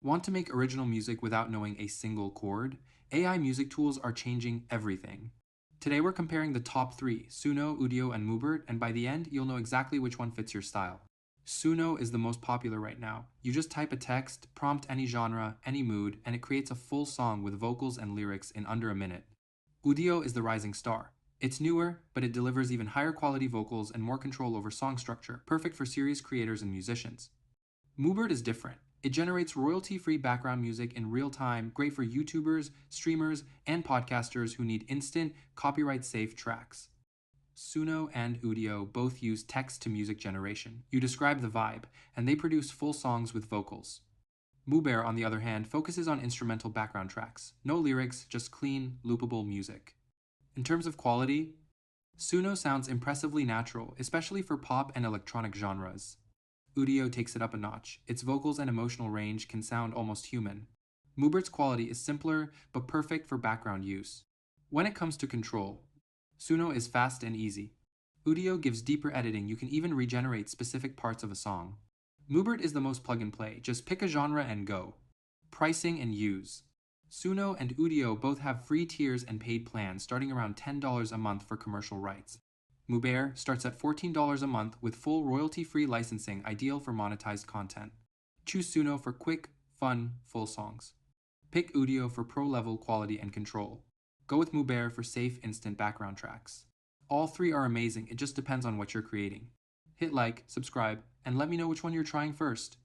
Want to make original music without knowing a single chord? AI music tools are changing everything. Today we're comparing the top three, Suno, Udio, and Mubert, and by the end, you'll know exactly which one fits your style. Suno is the most popular right now. You just type a text, prompt any genre, any mood, and it creates a full song with vocals and lyrics in under a minute. Udio is the rising star. It's newer, but it delivers even higher quality vocals and more control over song structure, perfect for serious creators and musicians. Mubert is different. It generates royalty-free background music in real time, great for YouTubers, streamers, and podcasters who need instant, copyright-safe tracks. Suno and Udio both use text-to-music generation. You describe the vibe, and they produce full songs with vocals. Mubert, on the other hand, focuses on instrumental background tracks. No lyrics, just clean, loopable music. In terms of quality, Suno sounds impressively natural, especially for pop and electronic genres. Udio takes it up a notch. Its vocals and emotional range can sound almost human. Mubert's quality is simpler, but perfect for background use. When it comes to control, Suno is fast and easy. Udio gives deeper editing, you can even regenerate specific parts of a song. Mubert is the most plug and play, just pick a genre and go. Pricing and use. Suno and Udio both have free tiers and paid plans starting around $10 a month for commercial rights. Mubert starts at $14 a month with full royalty-free licensing, ideal for monetized content. Choose Suno for quick, fun, full songs. Pick Udio for pro-level quality and control. Go with Mubert for safe, instant background tracks. All three are amazing, it just depends on what you're creating. Hit like, subscribe, and let me know which one you're trying first.